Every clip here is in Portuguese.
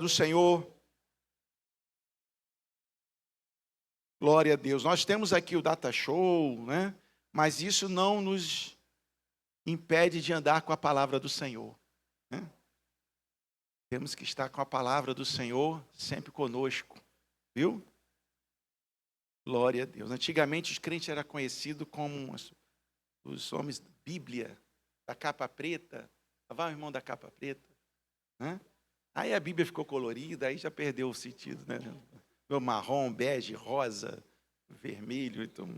do Senhor. Glória a Deus. Nós temos aqui o Data Show, né? Mas isso não nos impede de andar com a palavra do Senhor, né? Temos que estar com a palavra do Senhor sempre conosco, viu? Glória a Deus. Antigamente os crentes eram conhecidos como os homens da Bíblia, da capa preta. Vai o irmão da capa preta, né? Aí a Bíblia ficou colorida, aí já perdeu o sentido, né? Meu marrom, bege, rosa, vermelho. Então,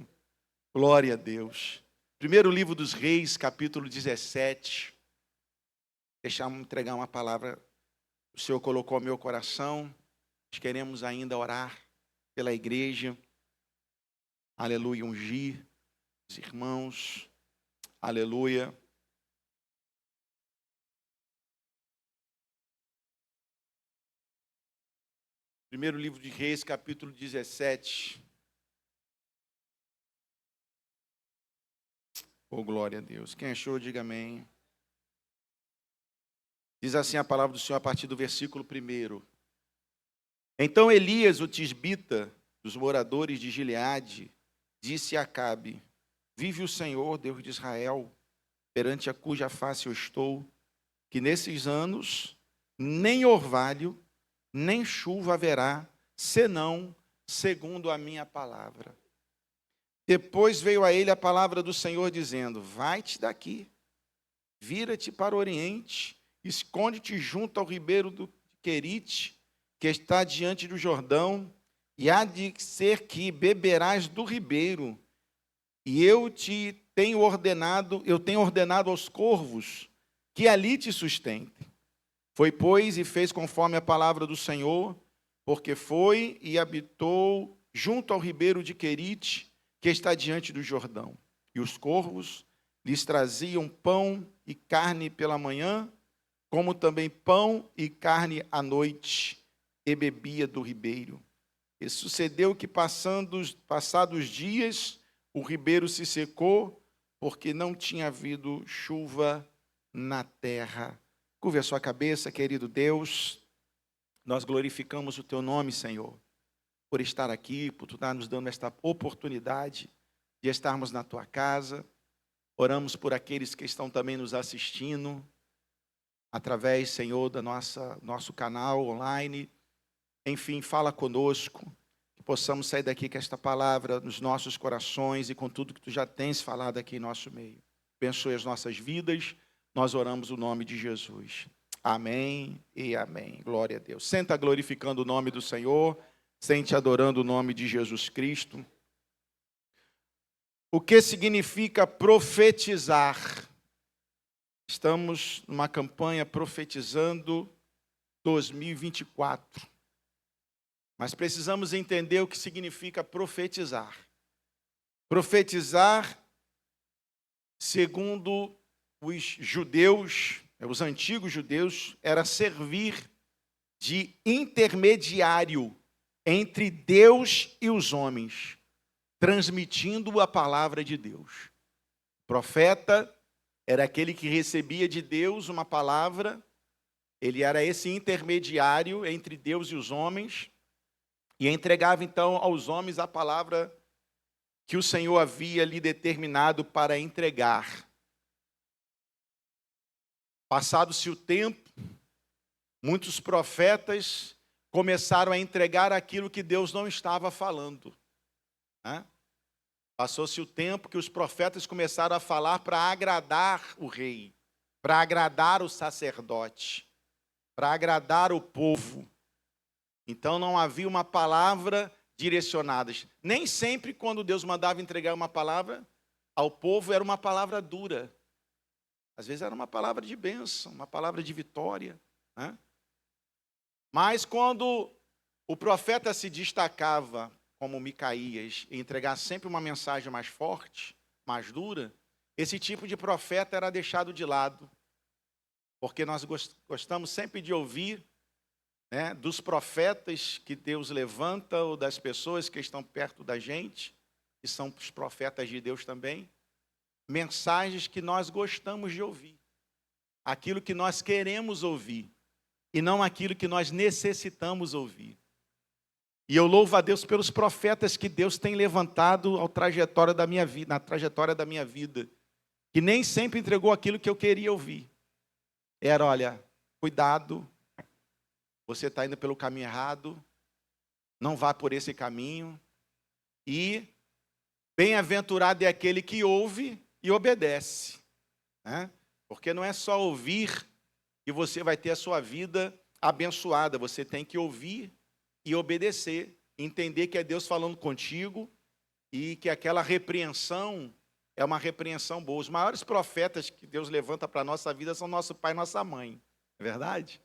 glória a Deus. Primeiro livro dos Reis, capítulo 17. Deixa-me entregar uma palavra. O Senhor colocou ao meu coração. Nós queremos ainda orar pela igreja. Aleluia, ungir os irmãos. Aleluia. Primeiro livro de Reis, capítulo 17. Oh, glória a Deus. Quem achou, diga amém. Diz assim a palavra do Senhor a partir do versículo 1. Então Elias, o tisbita, dos moradores de Gileade, disse a Acabe: vive o Senhor, Deus de Israel, perante a cuja face eu estou, que nesses anos nem orvalho, nem chuva haverá, senão segundo a minha palavra. Depois veio a ele a palavra do Senhor, dizendo: vai-te daqui, vira-te para o oriente, esconde-te junto ao ribeiro do Querite, que está diante do Jordão, e há de ser que beberás do ribeiro, e eu tenho ordenado aos corvos que ali te sustentem. Foi, pois, e fez conforme a palavra do Senhor, porque foi e habitou junto ao ribeiro de Querite, que está diante do Jordão. E os corvos lhes traziam pão e carne pela manhã, como também pão e carne à noite, e bebia do ribeiro. E sucedeu que, passados dias, o ribeiro se secou, porque não tinha havido chuva na terra. Curve a sua cabeça, querido Deus. Nós glorificamos o teu nome, Senhor, por estar aqui, por tu estar nos dando esta oportunidade de estarmos na tua casa. Oramos por aqueles que estão também nos assistindo, através, Senhor, da nosso canal online. Enfim, fala conosco, que possamos sair daqui com esta palavra nos nossos corações e com tudo que tu já tens falado aqui em nosso meio. Abençoe as nossas vidas, nós oramos o nome de Jesus. Amém e amém. Glória a Deus. Senta glorificando o nome do Senhor, sente adorando o nome de Jesus Cristo. O que significa profetizar? Estamos numa campanha profetizando 2024. Mas precisamos entender o que significa profetizar. Profetizar, segundo os judeus, os antigos judeus, era servir de intermediário entre Deus e os homens, transmitindo a palavra de Deus. O profeta era aquele que recebia de Deus uma palavra, ele era esse intermediário entre Deus e os homens, e entregava então aos homens a palavra que o Senhor havia lhe determinado para entregar. Passado-se o tempo, muitos profetas começaram a entregar aquilo que Deus não estava falando, né? Passou-se o tempo que os profetas começaram a falar para agradar o rei, para agradar o sacerdote, para agradar o povo. Então não havia uma palavra direcionada. Nem sempre quando Deus mandava entregar uma palavra ao povo era uma palavra dura. Às vezes era uma palavra de bênção, uma palavra de vitória, né? Mas quando o profeta se destacava, como Micaías, e entregar sempre uma mensagem mais forte, mais dura, esse tipo de profeta era deixado de lado. Porque nós gostamos sempre de ouvir, né, dos profetas que Deus levanta, ou das pessoas que estão perto da gente, que são os profetas de Deus também, mensagens que nós gostamos de ouvir, aquilo que nós queremos ouvir. e não aquilo que nós necessitamos ouvir. E eu louvo a Deus pelos profetas que Deus tem levantado na trajetória da minha vida, que nem sempre entregou aquilo que eu queria ouvir. Era, olha, cuidado, você está indo pelo caminho errado, não vá por esse caminho, e bem-aventurado é aquele que ouve e obedece, né? Porque não é só ouvir que você vai ter a sua vida abençoada, você tem que ouvir e obedecer, entender que é Deus falando contigo e que aquela repreensão é uma repreensão boa. Os maiores profetas que Deus levanta para a nossa vida são nosso pai e nossa mãe, não é verdade?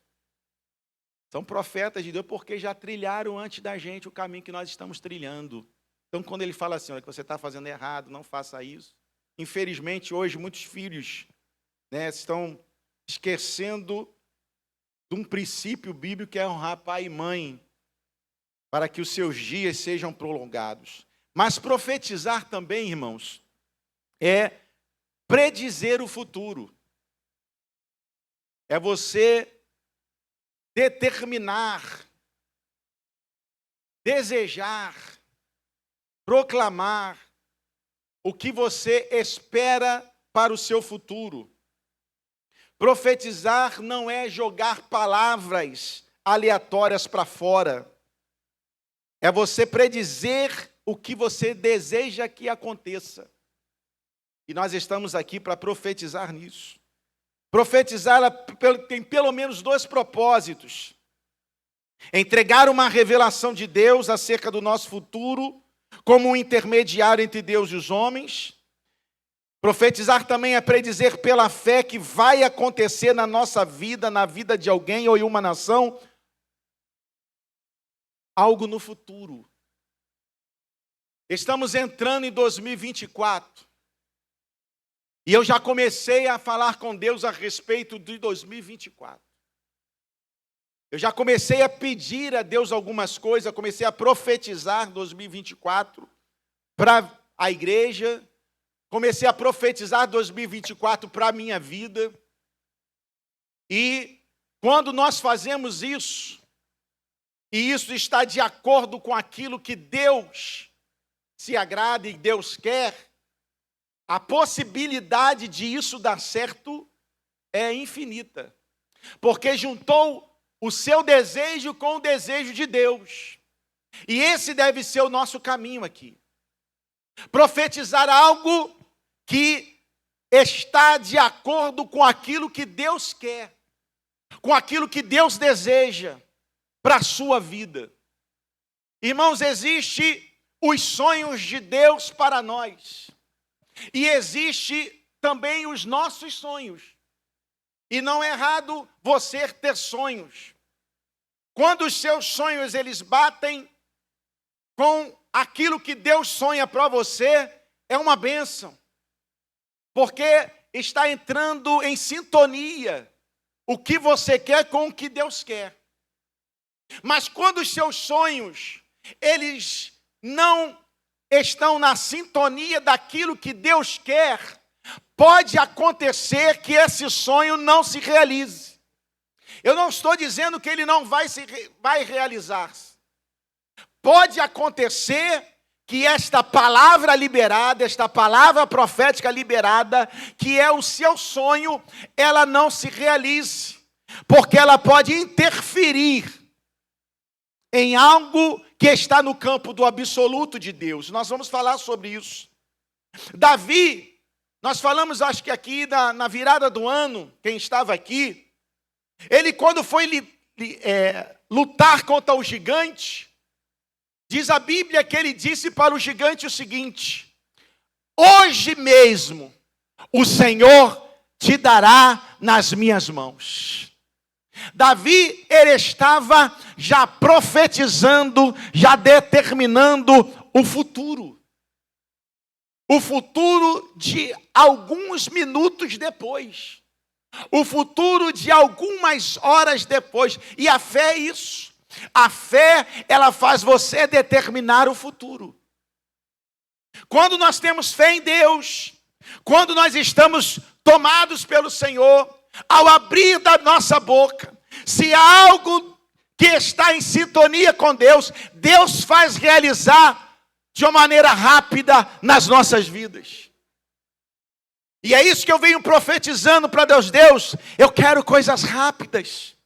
São profetas de Deus porque já trilharam antes da gente o caminho que nós estamos trilhando. Então, quando ele fala assim, olha, que você está fazendo errado, não faça isso. Infelizmente, hoje, muitos filhos, né, estão esquecendo de um princípio bíblico que é honrar pai e mãe, para que os seus dias sejam prolongados. Mas profetizar também, irmãos, é predizer o futuro. É você determinar, desejar, proclamar o que você espera para o seu futuro. Profetizar não é jogar palavras aleatórias para fora. É você predizer o que você deseja que aconteça. E nós estamos aqui para profetizar nisso. Profetizar tem pelo menos 2 propósitos. Entregar uma revelação de Deus acerca do nosso futuro, como um intermediário entre Deus e os homens. Profetizar também é predizer pela fé que vai acontecer na nossa vida, na vida de alguém ou em uma nação, algo no futuro. Estamos entrando em 2024. E eu já comecei a falar com Deus a respeito de 2024. Eu já comecei a pedir a Deus algumas coisas, comecei a profetizar 2024 para a igreja, comecei a profetizar 2024 para a minha vida. E quando nós fazemos isso, e isso está de acordo com aquilo que Deus se agrada e Deus quer, a possibilidade de isso dar certo é infinita. Porque juntou o seu desejo com o desejo de Deus. E esse deve ser o nosso caminho aqui. Profetizar algo que está de acordo com aquilo que Deus quer, com aquilo que Deus deseja para a sua vida. Irmãos, existem os sonhos de Deus para nós. E existe também os nossos sonhos. E não é errado você ter sonhos. Quando os seus sonhos eles batem com aquilo que Deus sonha para você, é uma bênção. Porque está entrando em sintonia o que você quer com o que Deus quer. Mas quando os seus sonhos, eles não estão na sintonia daquilo que Deus quer, pode acontecer que esse sonho não se realize. Eu não estou dizendo que ele não vai realizar-se. Pode acontecer que esta palavra liberada, esta palavra profética liberada, que é o seu sonho, ela não se realize, porque ela pode interferir em algo que está no campo do absoluto de Deus. Nós vamos falar sobre isso. Davi, nós falamos acho que aqui na virada do ano, quem estava aqui, ele quando foi lutar contra o gigante, diz a Bíblia que ele disse para o gigante o seguinte: hoje mesmo o Senhor te dará nas minhas mãos. Davi, ele estava já profetizando, já determinando o futuro. O futuro de alguns minutos depois. O futuro de algumas horas depois. E a fé é isso. A fé, ela faz você determinar o futuro. Quando nós temos fé em Deus, quando nós estamos tomados pelo Senhor, ao abrir da nossa boca, Se há algo que está em sintonia com Deus, Deus faz realizar de uma maneira rápida nas nossas vidas. E é isso que eu venho profetizando para Deus. Deus, eu quero coisas rápidas.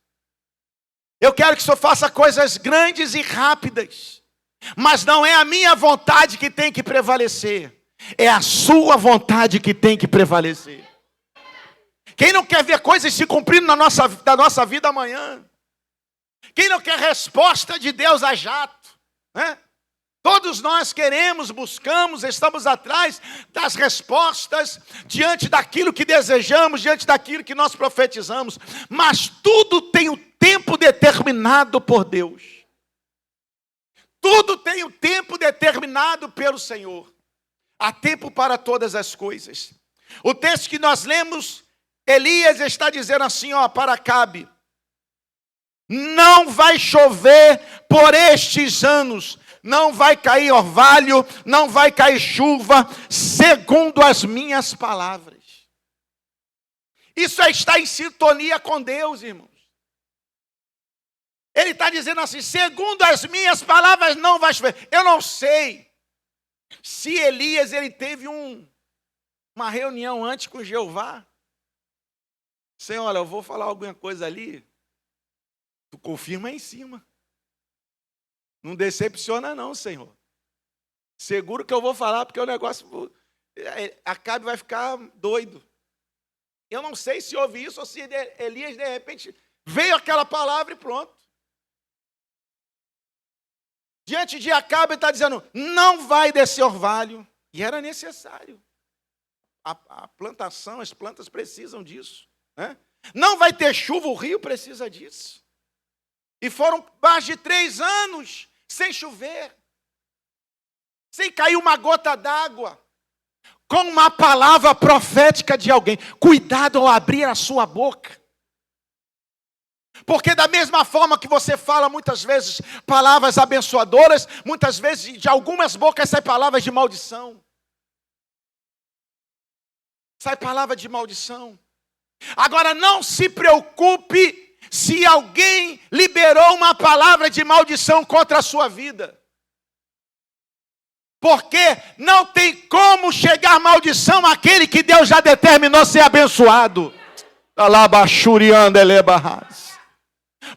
Eu quero que o Senhor faça coisas grandes e rápidas. Mas não é a minha vontade que tem que prevalecer. É a sua vontade que tem que prevalecer. Quem não quer ver coisas se cumprindo na nossa vida amanhã? Quem não quer resposta de Deus a jato? Né? Todos nós queremos, buscamos, estamos atrás das respostas diante daquilo que desejamos, diante daquilo que nós profetizamos. Mas tudo tem o tempo determinado por Deus. Tudo tem o tempo determinado pelo Senhor. Há tempo para todas as coisas. O texto que nós lemos, Elias está dizendo assim, para Acabe: não vai chover por estes anos, não vai cair orvalho, não vai cair chuva, segundo as minhas palavras. Isso está em sintonia com Deus, irmãos. Ele está dizendo assim, segundo as minhas palavras não vai chover. Eu não sei se Elias ele teve uma reunião antes com Jeová. Senhor, olha, eu vou falar alguma coisa ali, tu confirma aí em cima. Não decepciona não, Senhor. Seguro que eu vou falar, porque o negócio, Acabe vai ficar doido. Eu não sei se houve isso, ou se Elias, de repente, veio aquela palavra e pronto. Diante de Acabe, ele está dizendo, não vai descer orvalho. E era necessário. A plantação, as plantas precisam disso. Né? Não vai ter chuva, o rio precisa disso. E foram mais de 3 anos sem chover, sem cair uma gota d'água, com uma palavra profética de alguém. Cuidado ao abrir a sua boca. Porque da mesma forma que você fala muitas vezes palavras abençoadoras, muitas vezes de algumas bocas saem palavras de maldição. Sai palavra de maldição. Agora não se preocupe se alguém liberou uma palavra de maldição contra a sua vida. Porque não tem como chegar maldição àquele que Deus já determinou ser abençoado.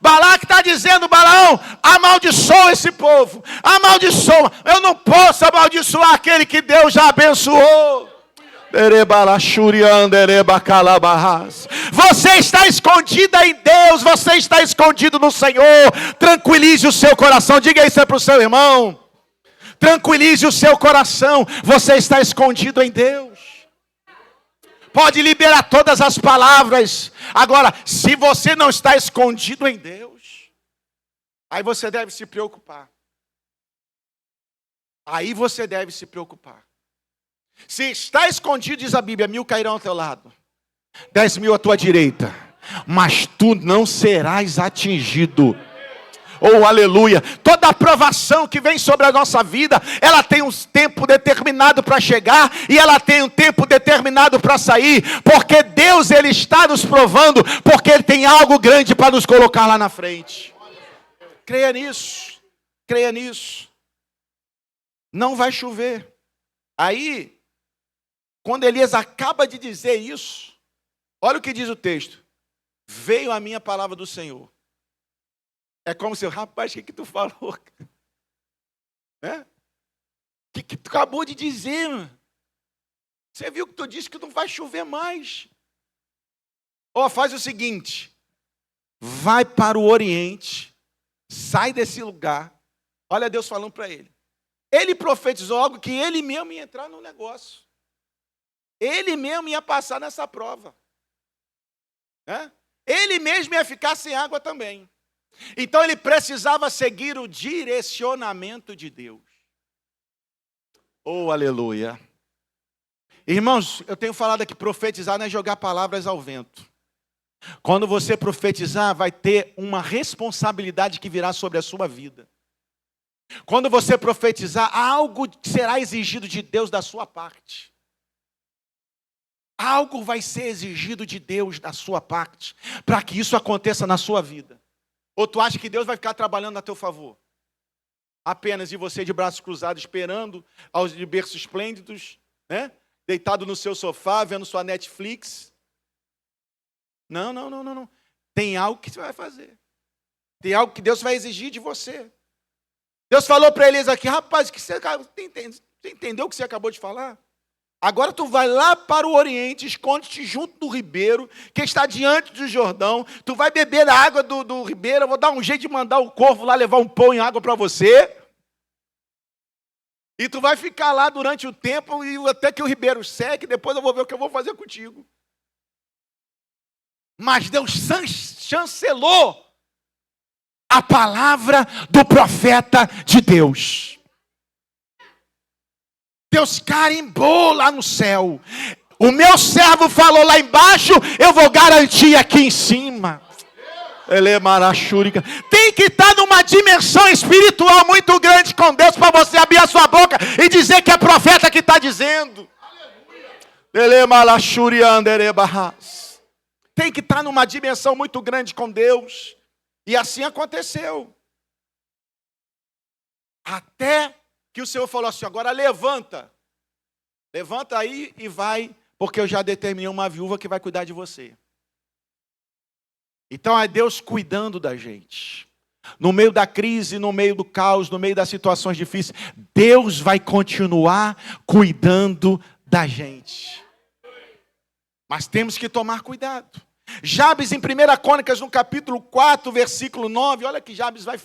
Balaque está dizendo, Balaão, amaldiçoa esse povo. Amaldiçoa. Eu não posso amaldiçoar aquele que Deus já abençoou. Você está escondida em Deus, você está escondido no Senhor. Tranquilize o seu coração. Diga isso para o seu irmão. Tranquilize o seu coração. Você está escondido em Deus. Pode liberar todas as palavras. Agora, se você não está escondido em Deus, aí você deve se preocupar. Aí você deve se preocupar. Se está escondido, diz a Bíblia, 1000 cairão ao teu lado, 10.000 à tua direita, mas tu não serás atingido. Oh, aleluia. Toda aprovação que vem sobre a nossa vida, ela tem um tempo determinado para chegar e ela tem um tempo determinado para sair, porque Deus ele está nos provando, porque Ele tem algo grande para nos colocar lá na frente. Creia nisso. Creia nisso. Não vai chover. Aí, quando Elias acaba de dizer isso, olha o que diz o texto. Veio a minha palavra do Senhor. É como se, rapaz, o que tu falou? O que tu acabou de dizer? Mano? Você viu que tu disse que não vai chover mais. Faz o seguinte. Vai para o Oriente. Sai desse lugar. Olha Deus falando para ele. Ele profetizou algo que ele mesmo ia entrar no negócio. Ele mesmo ia passar nessa prova. Ele mesmo ia ficar sem água também. Então ele precisava seguir o direcionamento de Deus. Oh, aleluia. Irmãos, eu tenho falado aqui, profetizar não é jogar palavras ao vento. Quando você profetizar, vai ter uma responsabilidade que virá sobre a sua vida. Quando você profetizar, algo será exigido de Deus da sua parte. Algo vai ser exigido de Deus da sua parte, para que isso aconteça na sua vida. Ou tu acha que Deus vai ficar trabalhando a teu favor? Apenas e você de braços cruzados, esperando aos de berços esplêndidos, né? Deitado no seu sofá, vendo sua Netflix. Não. Tem algo que você vai fazer. Tem algo que Deus vai exigir de você. Deus falou para Elias aqui, rapaz, você entendeu o que você acabou de falar? Agora tu vai lá para o Oriente, esconde-te junto do ribeiro, que está diante do Jordão. Tu vai beber a água do ribeiro, eu vou dar um jeito de mandar o corvo lá levar um pão e água para você. E tu vai ficar lá durante o tempo, e até que o ribeiro seque, depois eu vou ver o que eu vou fazer contigo. Mas Deus chancelou a palavra do profeta de Deus. Deus carimbou lá no céu. O meu servo falou lá embaixo, eu vou garantir aqui em cima. Ele é marachúrica. Tem que estar numa dimensão espiritual muito grande com Deus para você abrir a sua boca e dizer que é profeta que está dizendo. Ele é marachurianda, ele é barras. Tem que estar numa dimensão muito grande com Deus. E assim aconteceu. Até que o Senhor falou assim, agora levanta. Levanta aí e vai, porque eu já determinei uma viúva que vai cuidar de você. Então é Deus cuidando da gente. No meio da crise, no meio do caos, no meio das situações difíceis, Deus vai continuar cuidando da gente. Mas temos que tomar cuidado. Jabes em 1 Crônicas, no capítulo 4, versículo 9, olha que Jabes vai...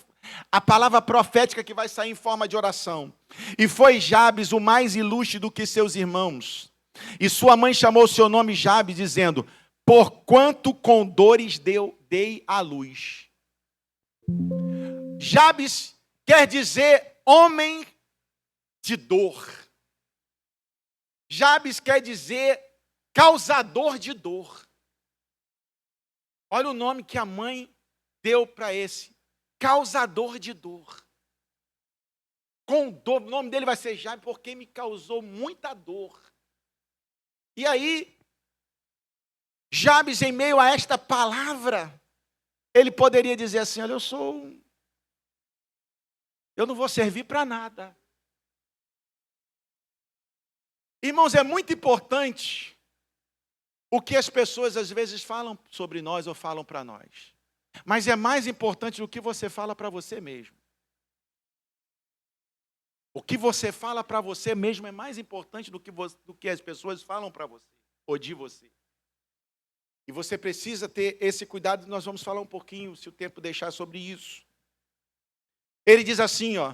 A palavra profética que vai sair em forma de oração. E foi Jabes o mais ilustre do que seus irmãos. E sua mãe chamou seu nome Jabes, dizendo, porquanto com dores dei à luz. Jabes quer dizer homem de dor. Jabes quer dizer causador de dor. Olha o nome que a mãe deu para esse. Causador de dor. Com dor, o nome dele vai ser Jabes, porque me causou muita dor. E aí, Jabes, em meio a esta palavra, ele poderia dizer assim, olha, eu não vou servir para nada. Irmãos, é muito importante o que as pessoas às vezes falam sobre nós ou falam para nós. Mas é mais importante do que você fala para você mesmo. O que você fala para você mesmo é mais importante do que as pessoas falam para você, ou de você. E você precisa ter esse cuidado, nós vamos falar um pouquinho, se o tempo deixar, sobre isso. Ele diz assim, ó,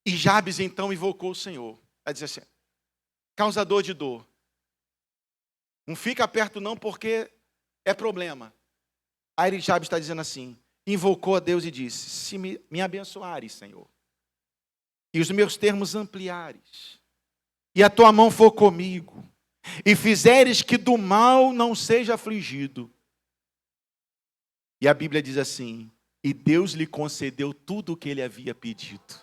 e Jabes então invocou o Senhor. Vai dizer assim, causador de dor. Não fica perto não, porque é problema. Aí Jabes está dizendo assim, invocou a Deus e disse, se me abençoares, Senhor, e os meus termos ampliares, e a tua mão for comigo, e fizeres que do mal não seja afligido. E a Bíblia diz assim, e Deus lhe concedeu tudo o que ele havia pedido.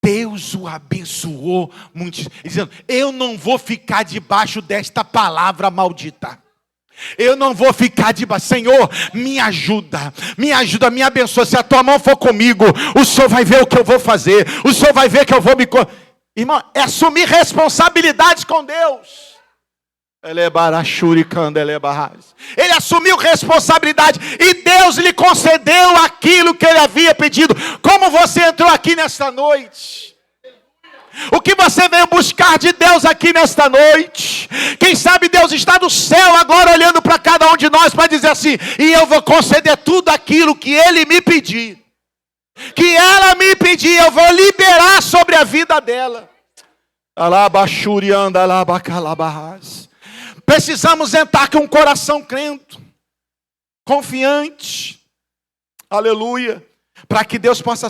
Deus o abençoou muito, dizendo, eu não vou ficar debaixo desta palavra maldita. Eu não vou ficar debaixo. Senhor, me ajuda, me abençoa. Se a tua mão for comigo, o Senhor vai ver o que eu vou fazer. O Senhor vai ver que eu vou me... Irmão, é assumir responsabilidades com Deus. Ele assumiu responsabilidade e Deus lhe concedeu aquilo que ele havia pedido. Como você entrou aqui nesta noite? O que você veio buscar de Deus aqui nesta noite? Quem sabe Deus está no céu agora olhando para cada um de nós para dizer assim, e eu vou conceder tudo aquilo que ele me pedir. Que ela me pedir, eu vou liberar sobre a vida dela. Precisamos entrar com um coração crente, confiante, aleluia, para que Deus possa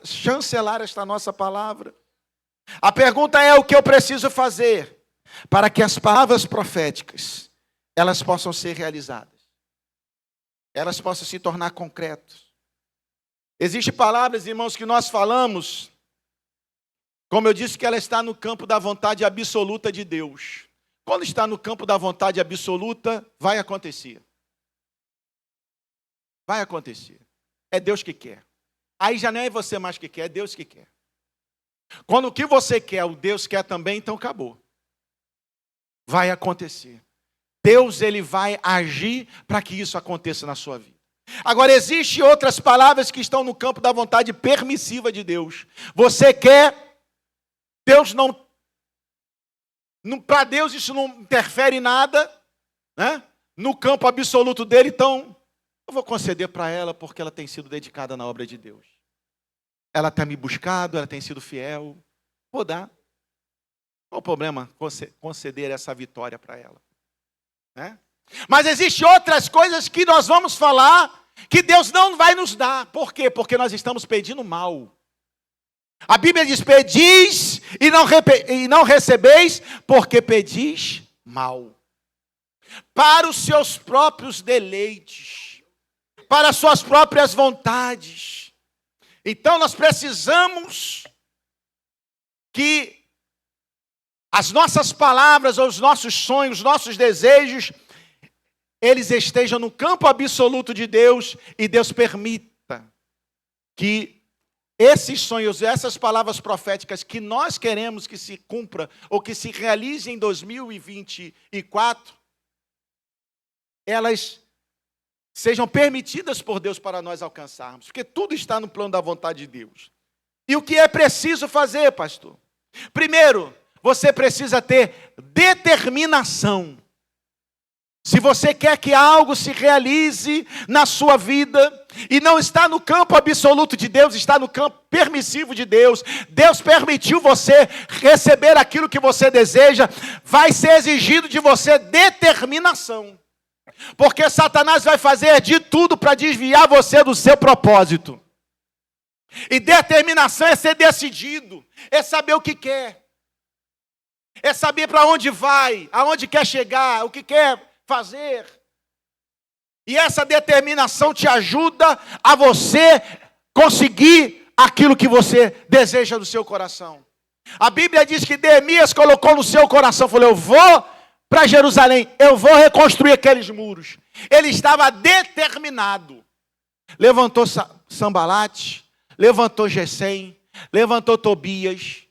chancelar esta nossa palavra. A pergunta é o que eu preciso fazer para que as palavras proféticas, elas possam ser realizadas. Elas possam se tornar concretas. Existem palavras, irmãos, que nós falamos, como eu disse, que ela está no campo da vontade absoluta de Deus. Quando está no campo da vontade absoluta, vai acontecer. Vai acontecer. É Deus que quer. Aí já não é você mais que quer, é Deus que quer. Quando o que você quer, o Deus quer também, então acabou. Vai acontecer. Deus, ele vai agir para que isso aconteça na sua vida. Agora, existem outras palavras que estão no campo da vontade permissiva de Deus. Você quer, Deus não para Deus isso não interfere em nada, né? No campo absoluto dele, então, eu vou conceder para ela porque ela tem sido dedicada na obra de Deus. Ela tem me buscado, ela tem sido fiel. Vou dar. Qual o problema conceder essa vitória para ela? Né? Mas existem outras coisas que nós vamos falar que Deus não vai nos dar. Por quê? Porque nós estamos pedindo mal. A Bíblia diz, pedis e não recebeis, porque pedis mal. Para os seus próprios deleites, para as suas próprias vontades. Então nós precisamos que as nossas palavras, ou os nossos sonhos, os nossos desejos, eles estejam no campo absoluto de Deus e Deus permita que esses sonhos, essas palavras proféticas que nós queremos que se cumpra ou que se realize em 2024, elas sejam permitidas por Deus para nós alcançarmos, porque tudo está no plano da vontade de Deus. E o que é preciso fazer, pastor? Primeiro, você precisa ter determinação. Se você quer que algo se realize na sua vida, e não está no campo absoluto de Deus, está no campo permissivo de Deus, Deus permitiu você receber aquilo que você deseja, vai ser exigido de você determinação. Porque Satanás vai fazer de tudo para desviar você do seu propósito. E determinação é ser decidido, é saber o que quer, é saber para onde vai, aonde quer chegar, o que quer fazer. E essa determinação te ajuda a você conseguir aquilo que você deseja do seu coração. A Bíblia diz que Neemias colocou no seu coração, falou, eu vou para Jerusalém, eu vou reconstruir aqueles muros. Ele estava determinado. Levantou Sambalate, levantou Gesem, levantou Tobias,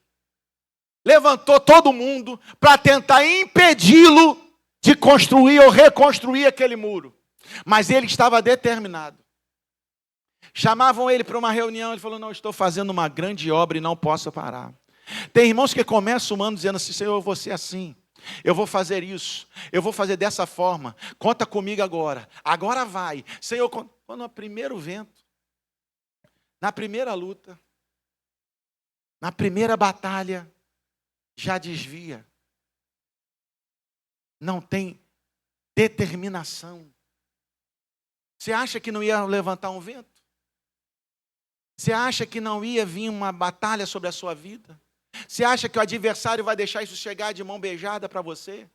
levantou todo mundo para tentar impedi-lo de construir ou reconstruir aquele muro. Mas ele estava determinado. Chamavam ele para uma reunião, ele falou, não, estou fazendo uma grande obra e não posso parar. Tem irmãos que começam o ano dizendo assim, Senhor, eu vou ser assim, eu vou fazer isso, eu vou fazer dessa forma, conta comigo agora vai. Senhor, quando no primeiro vento, na primeira luta, na primeira batalha, já desvia. Não tem determinação. Você acha que não ia levantar um vento? Você acha que não ia vir uma batalha sobre a sua vida? Você acha que o adversário vai deixar isso chegar de mão beijada para você?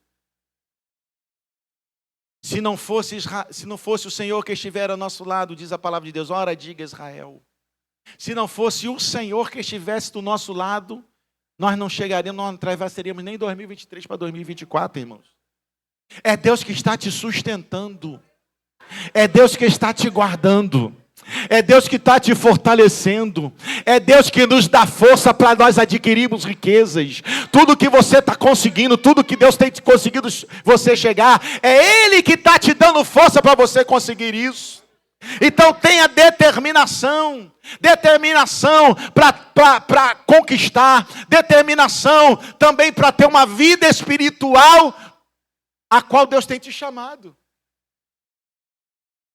Se não fosse o Senhor que estiver ao nosso lado, diz a palavra de Deus, ora diga Israel. Se não fosse o Senhor que estivesse do nosso lado, nós não chegaríamos, nós não atravessaríamos nem 2023 para 2024, irmãos. É Deus que está te sustentando. É Deus que está te guardando. É Deus que está te fortalecendo. É Deus que nos dá força para nós adquirirmos riquezas. Tudo que você está conseguindo, tudo que Deus tem conseguido você chegar, é Ele que está te dando força para você conseguir isso. Então tenha determinação. Determinação para conquistar. Determinação também para ter uma vida espiritual a qual Deus tem te chamado.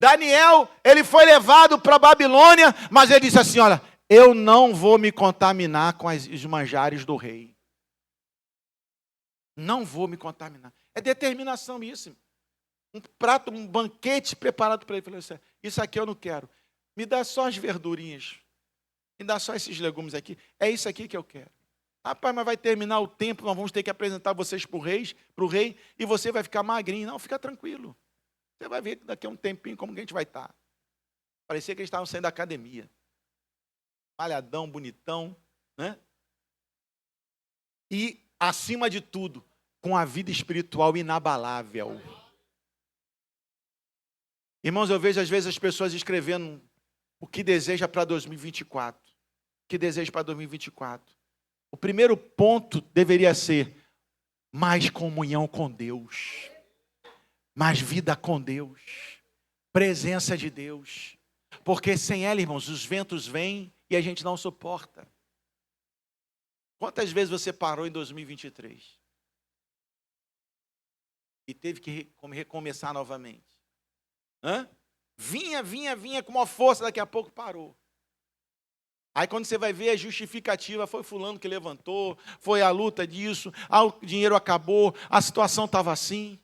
Daniel, ele foi levado para a Babilônia, mas ele disse assim, olha, eu não vou me contaminar com os manjares do rei. Não vou me contaminar. É determinação isso. Um prato, um banquete preparado para ele. Falei assim, isso aqui eu não quero. Me dá só as verdurinhas. Me dá só esses legumes aqui. É isso aqui que eu quero. Rapaz, mas vai terminar o tempo, nós vamos ter que apresentar vocês para o rei, e você vai ficar magrinho. Não, fica tranquilo. Você vai ver que daqui a um tempinho como que a gente vai estar. Parecia que eles estavam saindo da academia. Malhadão, bonitão, né? E, acima de tudo, com a vida espiritual inabalável. Irmãos, eu vejo às vezes as pessoas escrevendo o que deseja para 2024. O que deseja para 2024. O primeiro ponto deveria ser mais comunhão com Deus. Mais vida com Deus. Presença de Deus. Porque sem ela, irmãos, os ventos vêm e a gente não suporta. Quantas vezes você parou em 2023? E teve que recomeçar novamente? Vinha com uma força, daqui a pouco parou. Aí quando você vai ver a justificativa, foi fulano que levantou, foi a luta disso, o dinheiro acabou, a situação estava assim.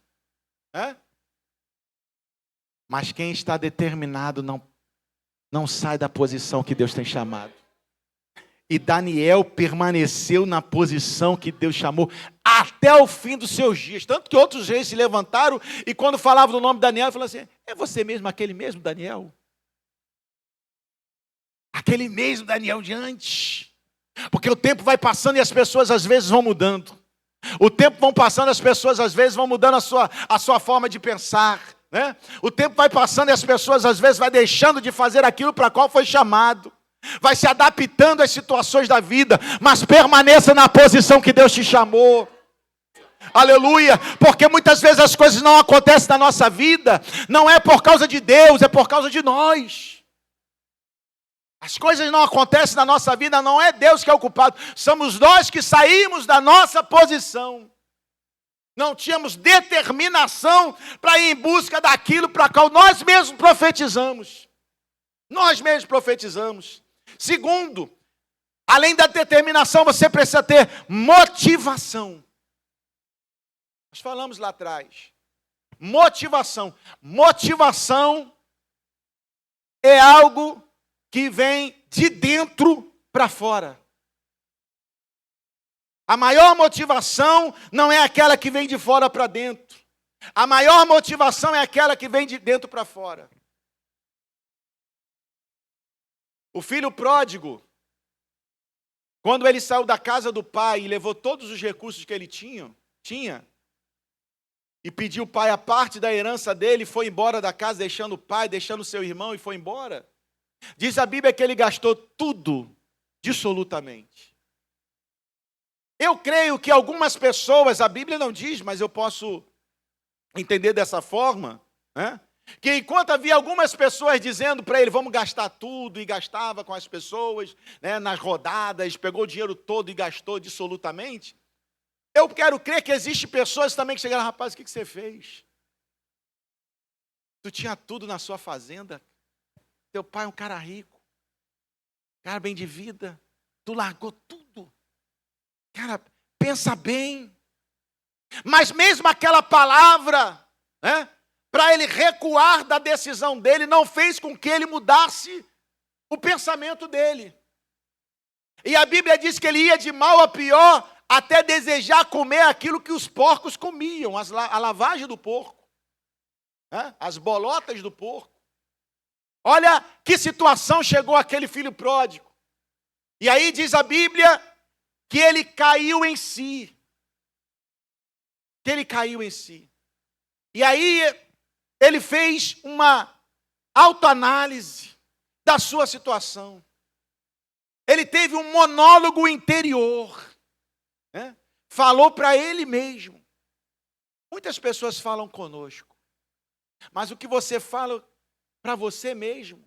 Mas quem está determinado não sai da posição que Deus tem chamado. E Daniel permaneceu na posição que Deus chamou até o fim dos seus dias. Tanto que outros reis se levantaram e quando falavam do nome de Daniel, falaram assim, é você mesmo, aquele mesmo Daniel? Aquele mesmo Daniel de antes. Porque o tempo vai passando e as pessoas às vezes vão mudando. O tempo vai passando e as pessoas às vezes vão mudando a sua forma de pensar. Né? O tempo vai passando e as pessoas às vezes vão deixando de fazer aquilo para qual foi chamado. Vai se adaptando às situações da vida, mas permaneça na posição que Deus te chamou. Aleluia, porque muitas vezes as coisas não acontecem na nossa vida, não é por causa de Deus, é por causa de nós. As coisas não acontecem na nossa vida, não é Deus que é o culpado, somos nós que saímos da nossa posição. Não tínhamos determinação para ir em busca daquilo para qual nós mesmos profetizamos. Nós mesmos profetizamos. Segundo, além da determinação, você precisa ter motivação. Nós falamos lá atrás. Motivação. Motivação é algo que vem de dentro para fora. A maior motivação não é aquela que vem de fora para dentro. A maior motivação é aquela que vem de dentro para fora. O filho pródigo, quando ele saiu da casa do pai e levou todos os recursos que ele tinha, e pediu o pai a parte da herança dele, foi embora da casa, deixando o pai, deixando seu irmão e foi embora. Diz a Bíblia que ele gastou tudo, absolutamente. Eu creio que algumas pessoas, a Bíblia não diz, mas eu posso entender dessa forma, né? Que enquanto havia algumas pessoas dizendo para ele, vamos gastar tudo, e gastava com as pessoas, né, nas rodadas, pegou o dinheiro todo e gastou absolutamente, eu quero crer que existem pessoas também que chegaram, rapaz, o que você fez? Tu tinha tudo na sua fazenda, teu pai é um cara rico, cara bem de vida, tu largou tudo. Cara, pensa bem. Mas mesmo aquela palavra, né, para ele recuar da decisão dele, não fez com que ele mudasse o pensamento dele. E a Bíblia diz que ele ia de mal a pior, até desejar comer aquilo que os porcos comiam, a lavagem do porco, né? As bolotas do porco. Olha que situação chegou aquele filho pródigo. E aí diz a Bíblia que ele caiu em si. Que ele caiu em si. E aí ele fez uma autoanálise da sua situação. Ele teve um monólogo interior, né? Falou para ele mesmo. Muitas pessoas falam conosco, mas o que você fala para você mesmo,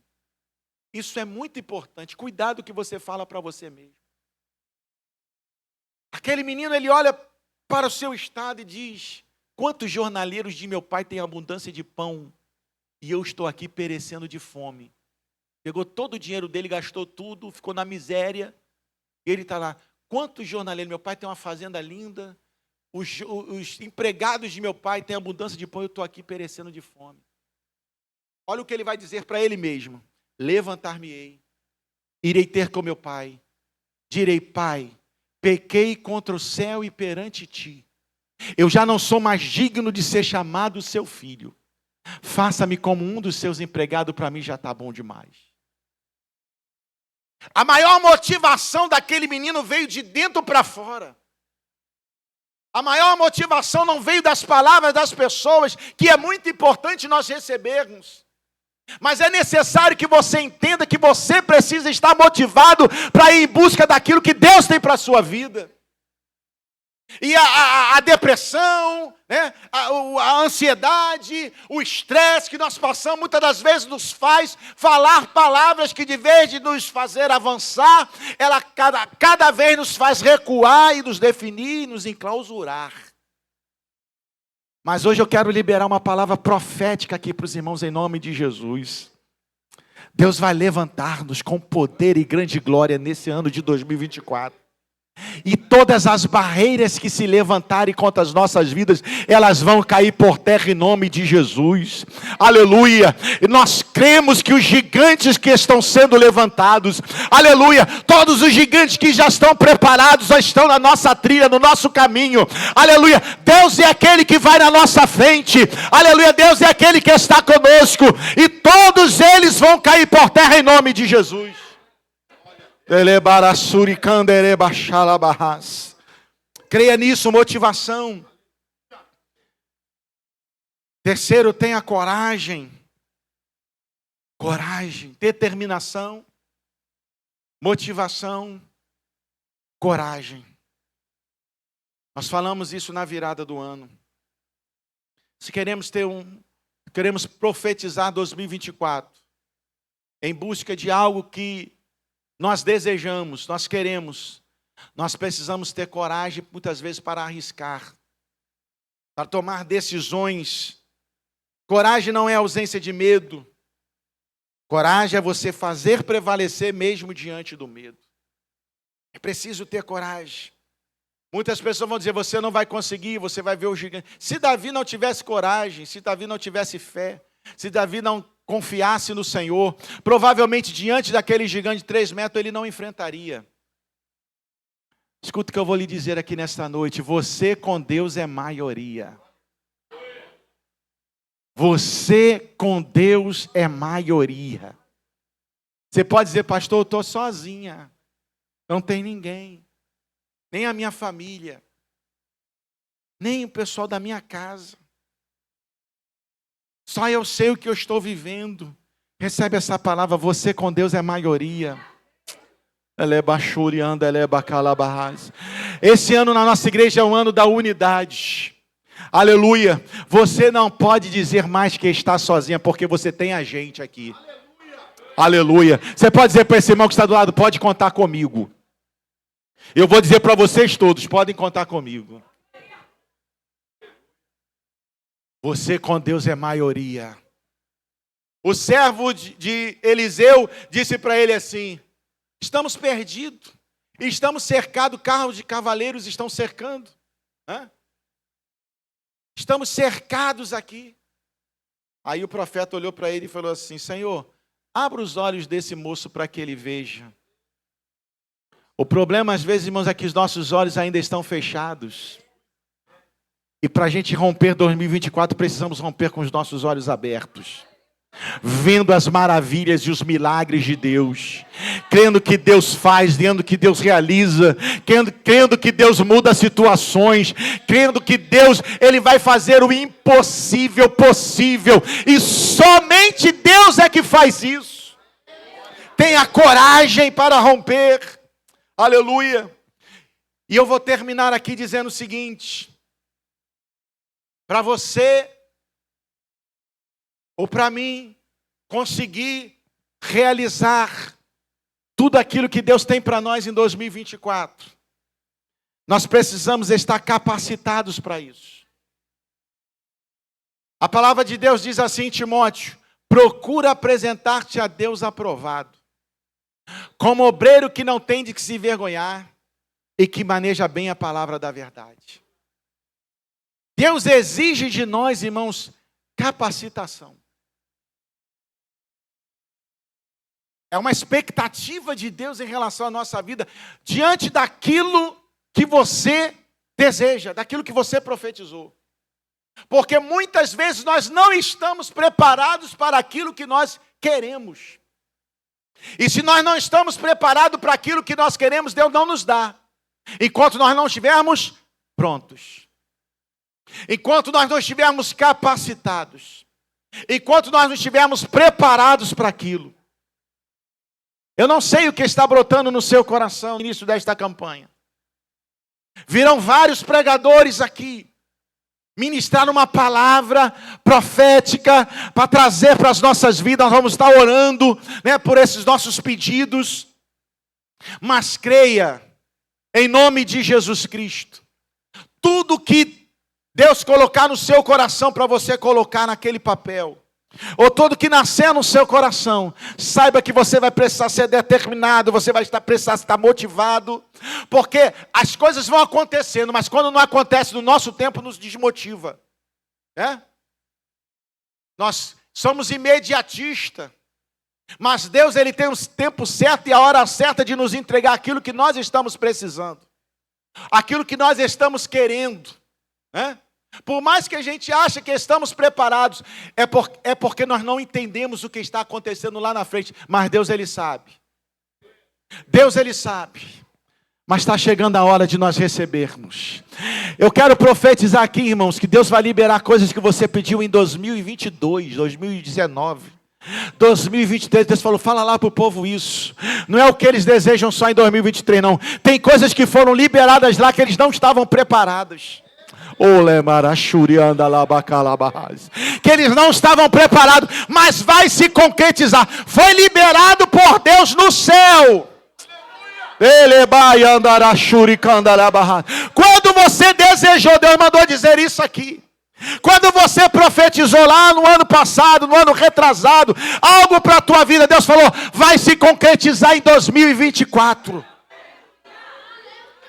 isso é muito importante. Cuidado com o que você fala para você mesmo. Aquele menino, ele olha para o seu estado e diz, quantos jornaleiros de meu pai têm abundância de pão e eu estou aqui perecendo de fome. Pegou todo o dinheiro dele, gastou tudo, ficou na miséria. E ele está lá. Quantos jornaleiros? Meu pai tem uma fazenda linda. Os empregados de meu pai têm abundância de pão e eu estou aqui perecendo de fome. Olha o que ele vai dizer para ele mesmo. Levantar-me-ei, irei ter com meu pai. Direi, pai, pequei contra o céu e perante ti. Eu já não sou mais digno de ser chamado seu filho. Faça-me como um dos seus empregados, para mim já está bom demais. A maior motivação daquele menino veio de dentro para fora. A maior motivação não veio das palavras das pessoas, que é muito importante nós recebermos. Mas é necessário que você entenda que você precisa estar motivado para ir em busca daquilo que Deus tem para a sua vida. E a depressão, né? a ansiedade, o estresse que nós passamos, muitas das vezes nos faz falar palavras que, de vez de nos fazer avançar, ela cada vez nos faz recuar e nos definir e nos enclausurar. Mas hoje eu quero liberar uma palavra profética aqui para os irmãos em nome de Jesus. Deus vai levantar-nos com poder e grande glória nesse ano de 2024. E todas as barreiras que se levantarem contra as nossas vidas, elas vão cair por terra em nome de Jesus. Aleluia. E nós cremos que os gigantes que estão sendo levantados, aleluia, todos os gigantes que já estão preparados, já estão na nossa trilha, no nosso caminho. Aleluia. Deus é aquele que vai na nossa frente. Aleluia. Deus é aquele que está conosco. E todos eles vão cair por terra em nome de Jesus. Creia nisso, motivação. Terceiro, tenha coragem. Coragem, determinação, motivação, coragem. Nós falamos isso na virada do ano. Se queremos queremos profetizar 2024 em busca de algo que nós desejamos, nós queremos, nós precisamos ter coragem, muitas vezes, para arriscar, para tomar decisões. Coragem não é ausência de medo. Coragem é você fazer prevalecer mesmo diante do medo. É preciso ter coragem. Muitas pessoas vão dizer, você não vai conseguir, você vai ver o gigante. Se Davi não tivesse coragem, se Davi não tivesse fé, se Davi não confiasse no Senhor, provavelmente diante daquele gigante de 3 metros, ele não enfrentaria. Escuta o que eu vou lhe dizer aqui nesta noite. Você com Deus é maioria. Você com Deus é maioria. Você pode dizer, pastor, eu estou sozinha. Não tem ninguém. Nem a minha família. Nem o pessoal da minha casa. Só eu sei o que eu estou vivendo. Recebe essa palavra, você com Deus é maioria. Esse ano na nossa igreja é um ano da unidade. Aleluia. Você não pode dizer mais que está sozinha, porque você tem a gente aqui. Aleluia. Você pode dizer para esse irmão que está do lado, pode contar comigo. Eu vou dizer para vocês todos, podem contar comigo. Você com Deus é maioria. O servo de Eliseu disse para ele assim, estamos perdidos, estamos cercados, carros de cavaleiros estão cercando. Estamos cercados aqui. Aí o profeta olhou para ele e falou assim, Senhor, abra os olhos desse moço para que ele veja. O problema às vezes, irmãos, é que os nossos olhos ainda estão fechados. E para a gente romper 2024, precisamos romper com os nossos olhos abertos. Vendo as maravilhas e os milagres de Deus. Crendo que Deus faz, crendo que Deus realiza. Crendo que Deus muda situações. Crendo que Deus, Ele vai fazer o impossível possível. E somente Deus é que faz isso. Tenha coragem para romper. Aleluia. E eu vou terminar aqui dizendo o seguinte. Para você, ou para mim, conseguir realizar tudo aquilo que Deus tem para nós em 2024, nós precisamos estar capacitados para isso. A palavra de Deus diz assim, Timóteo, procura apresentar-te a Deus aprovado, como obreiro que não tem de que se envergonhar e que maneja bem a palavra da verdade. Deus exige de nós, irmãos, capacitação. É uma expectativa de Deus em relação à nossa vida, diante daquilo que você deseja, daquilo que você profetizou. Porque muitas vezes nós não estamos preparados para aquilo que nós queremos. E se nós não estamos preparados para aquilo que nós queremos, Deus não nos dá. Enquanto nós não estivermos prontos. enquanto nós não estivermos capacitados, enquanto nós não estivermos preparados para aquilo. Eu não sei o que está brotando no seu coração no início desta campanha. Virão vários pregadores aqui, ministrar uma palavra profética para trazer para as nossas vidas. Nós vamos estar orando, né, por esses nossos pedidos. Mas creia, em nome de Jesus Cristo, tudo que Deus colocar no seu coração para você colocar naquele papel, ou tudo que nascer no seu coração, saiba que você vai precisar ser determinado, você vai precisar estar motivado, porque as coisas vão acontecendo, mas quando não acontece no nosso tempo, nos desmotiva. Nós somos imediatistas, mas Deus, Ele tem o tempo certo e a hora certa de nos entregar aquilo que nós estamos precisando, aquilo que nós estamos querendo, Por mais que a gente ache que estamos preparados, é porque nós não entendemos o que está acontecendo lá na frente. Mas Deus, Ele sabe. Deus, Ele sabe. Mas está chegando a hora de nós recebermos. Eu quero profetizar aqui, irmãos, que Deus vai liberar coisas que você pediu em 2022, 2019. 2023, Deus falou, fala lá para o povo isso. Não é o que eles desejam só em 2023, não. Tem coisas que foram liberadas lá que eles não estavam preparados. Que eles não estavam preparados, mas vai se concretizar. Foi liberado por Deus no céu. Quando você desejou, Deus mandou dizer isso aqui. Quando você profetizou lá no ano passado, no ano retrasado, algo para a tua vida, Deus falou, vai se concretizar em 2024.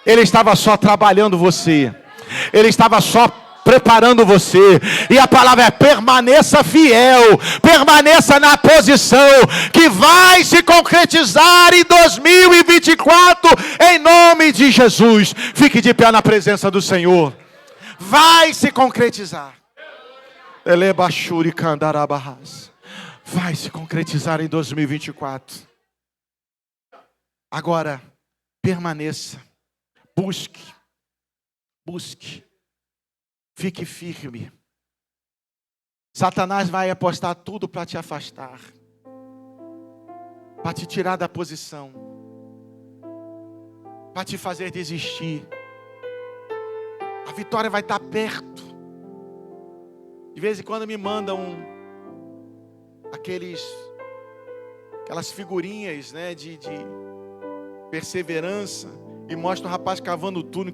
Ele estava só trabalhando você. Ele estava só preparando você. E a palavra é, permaneça fiel, permaneça na posição, que vai se concretizar em 2024, em nome de Jesus. Fique de pé na presença do Senhor. Vai se concretizar. Vai se concretizar em 2024. Agora, permaneça. Busque, fique firme. Satanás vai apostar tudo para te afastar, para te tirar da posição, para te fazer desistir. A vitória vai estar perto. De vez em quando me mandam aquelas figurinhas, né, de perseverança. E mostra o rapaz cavando o túnel.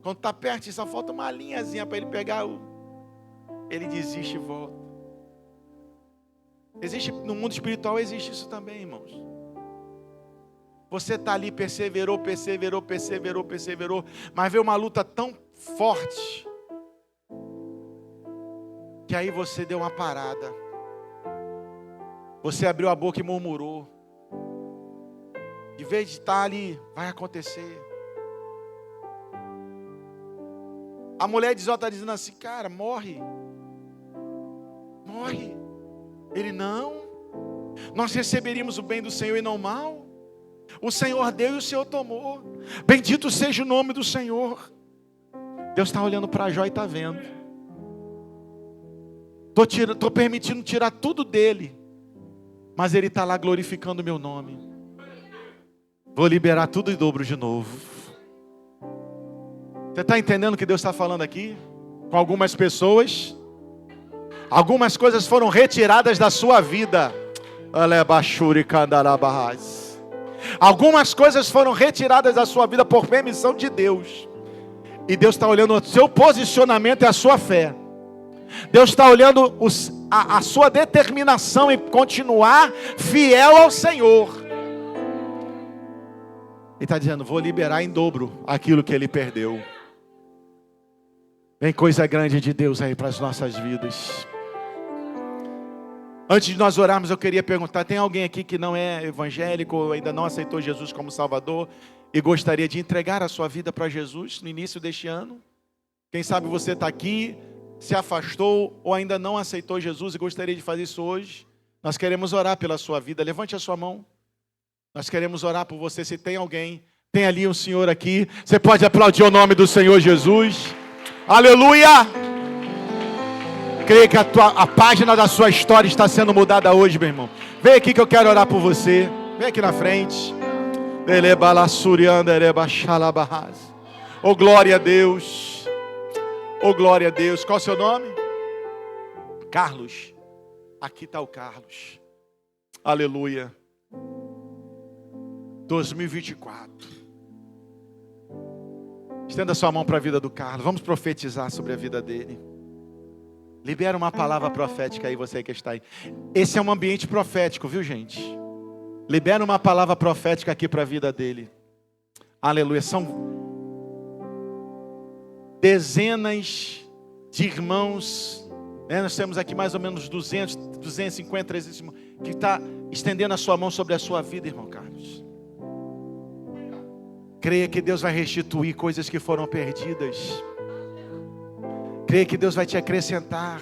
Quando está perto, só falta uma linhazinha para ele pegar ele desiste e volta. No mundo espiritual existe isso também, irmãos. Você está ali, perseverou. Mas vê uma luta tão forte, que aí você deu uma parada. Você abriu a boca e murmurou. De vez de estar ali, vai acontecer. A mulher de Jó está dizendo assim, cara, morre. Ele, não. Nós receberíamos o bem do Senhor e não o mal. O Senhor deu e o Senhor tomou. Bendito seja o nome do Senhor. Deus está olhando para Jó e está vendo. Estou permitindo tirar tudo dele, mas ele está lá glorificando o meu nome. Vou liberar tudo em dobro de novo. Você está entendendo o que Deus está falando aqui? Com algumas pessoas. Algumas coisas foram retiradas da sua vida. Algumas coisas foram retiradas da sua vida por permissão de Deus. E Deus está olhando o seu posicionamento e a sua fé. Deus está olhando a sua determinação em continuar fiel ao Senhor. Ele está dizendo, vou liberar em dobro aquilo que ele perdeu. Vem coisa grande de Deus aí para as nossas vidas. Antes de nós orarmos, eu queria perguntar, tem alguém aqui que não é evangélico, ou ainda não aceitou Jesus como Salvador, e gostaria de entregar a sua vida para Jesus no início deste ano? Quem sabe você está aqui, se afastou, ou ainda não aceitou Jesus e gostaria de fazer isso hoje? Nós queremos orar pela sua vida. Levante a sua mão. Nós queremos orar por você. Se tem alguém, tem ali um senhor aqui. Você pode aplaudir o nome do Senhor Jesus. Aleluia! Creia que a página da sua história está sendo mudada hoje, meu irmão. Vem aqui que eu quero orar por você. Vem aqui na frente. Oh, glória a Deus. Oh, glória a Deus. Qual é o seu nome? Carlos. Aqui está o Carlos. Aleluia. 2024. Estenda sua mão para a vida do Carlos. Vamos profetizar sobre a vida dele. Libera uma palavra profética aí, você que está aí. Esse é um ambiente profético, viu, gente? Libera uma palavra profética aqui para a vida dele. Aleluia. São dezenas de irmãos. Nós temos aqui mais ou menos 200, 250, 300 irmãos, que está estendendo a sua mão sobre a sua vida, irmão Carlos. Creia que Deus vai restituir coisas que foram perdidas. Creia que Deus vai te acrescentar.